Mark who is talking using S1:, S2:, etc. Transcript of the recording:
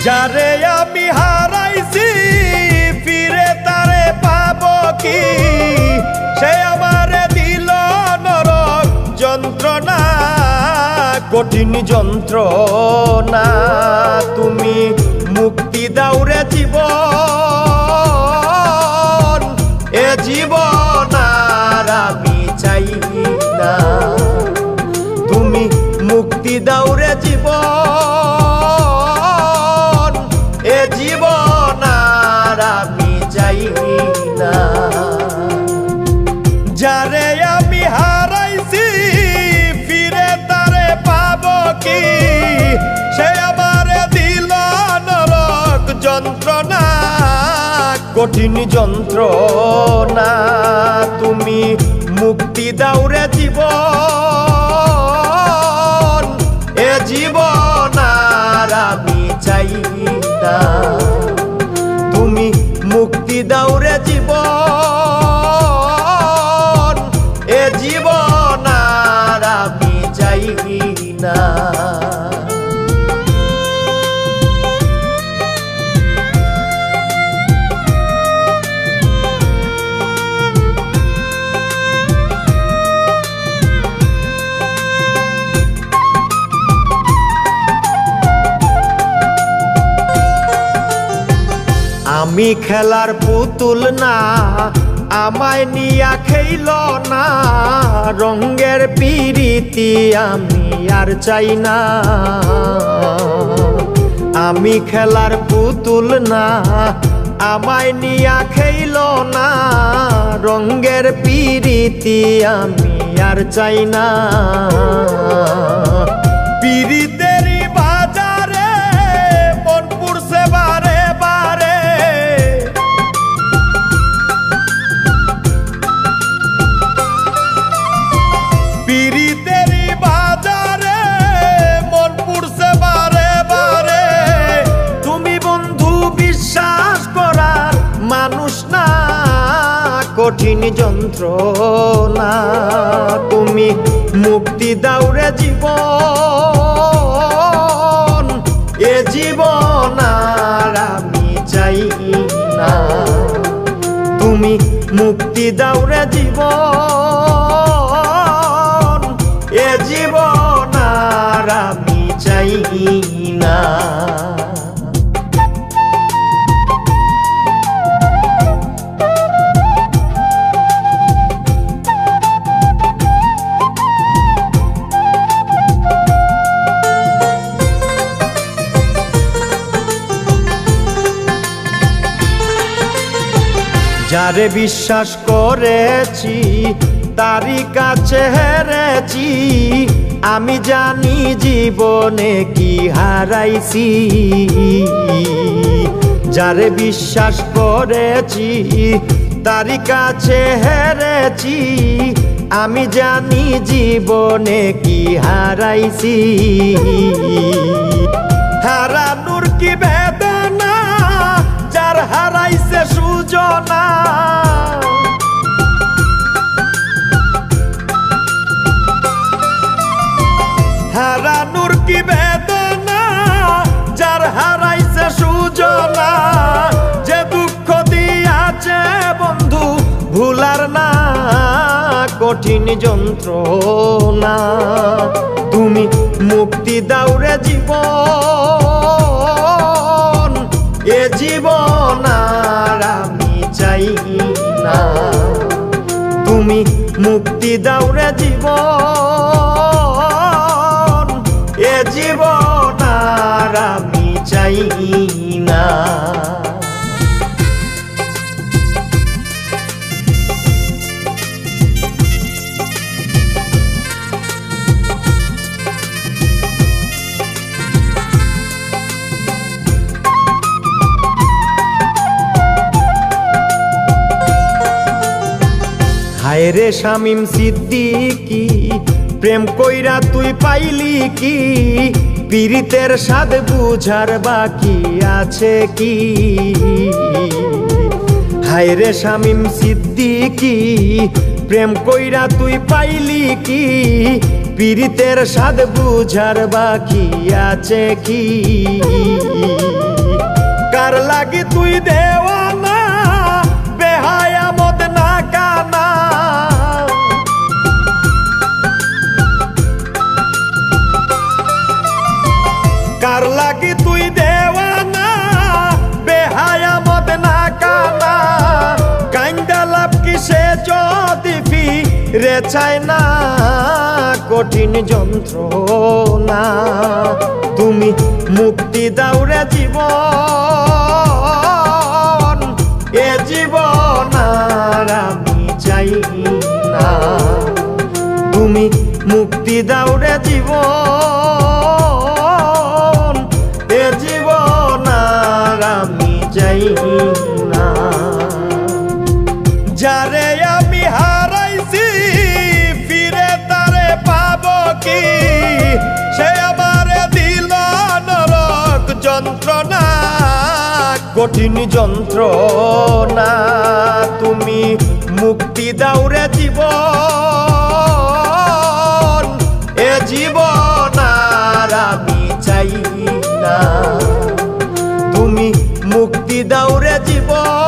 S1: যারে আমি হারাইছি ফিরে তারে পাবো কি? সে আমারে দিল নরক যন্ত্রণা, কঠিন যন্ত্রণা। তুমি মুক্তি দাও রে জীবন, এ জীবন আর আমি চাই না। তুমি মুক্তি দাও রে জীবন, এ জীবন আর আমি চাই না। যারে আমি হারাইছি ফিরে তারে পাবো কি? সে আমারে দিল নরক যন্ত্রণা, কঠিন যন্ত্রণা। তুমি মুক্তি দাও রে জীবন, এ জীবন আর আমি চাই না। তুমি মুক্তি দাও রে জীবন, এ জীবন আর আমি চাই না। আমি খেলার পুতুল না, আমায় নিয়া খেইল না। রঙের পিরিতি আমি আর চাই না। আমি খেলার পুতুল না, আমায় নিয়া খেইল না। রঙের পিরিতি আমি আর চাই না। পিরিতেরই বাজারে মন পুরছে বারে বারে। পিরিতেরই বাজারে মন পুরছে বারে বারে। তুমি বন্ধু বিশ্বাস করার মানুষ না, কঠিন যন্ত্রণা। তুমি মুক্তি দাও রে জীবন, এ জীবন আর আমি চাই না। তুমি মুক্তি দাও রে জীবন, এ জীবন আর আমি চাই না। যারে বিশ্বাস করেছি তারই কাছে হেরেছি। আমি জানি জীবনে কি হারাইছি। যারে বিশ্বাস করেছি তারই কাছে হেরেছি। আমি জানি জীবনে কি হারাইছি। হারানোর কি বেদনা, যার হারাইছে সুজনা। হারানোর কি বেদনা, যার হারাইছে সুজনা। যে দুঃখ দিয়াছে বন্ধু ভুলার না, কঠিন যন্ত্রণা। তুমি মুক্তি দাও রে জীবন, এ জীবন আর আমি চাই না। তুমি মুক্তি দাও রে জীবন, এ জীবন আর আমি চাই না। হায় রে শামীম সিদ্দিকী, প্রেম কইরা তুই পাইলি কি? পীড়িতের স্বাদ বুঝার বাকি আছে কি? হায় রে শামীম সিদ্দিকী, প্রেম কইরা তুই পাইলি কি? পীড়িতের স্বাদ বুঝার বাকি আছে কি? কার লাগি তুই দেওয়ানা বেহায়া মদ না কানা কার লাগি তুই দেওয়ানা বেহায়া মদ না কানা কাইন্দা লাভ কিসে যদি ফিরে চায় না কঠিন যন্ত্রণা তুমি মুক্তি দাও রে জীবন এ জীবন আর আমি চাই না তুমি মুক্তি দাও রে জীবন এ জীবন আর আমি চাই না যারে আমি হারাইছি ফিরে তারে পাবো কি সে আমারে দিল নরক যন্ত্রণা কঠিন যন্ত্রণা তুমি মুক্তি দাও রে জীবন এ জীবন আর আমি চাই না তুমি মুক্তি দাও রে জীবন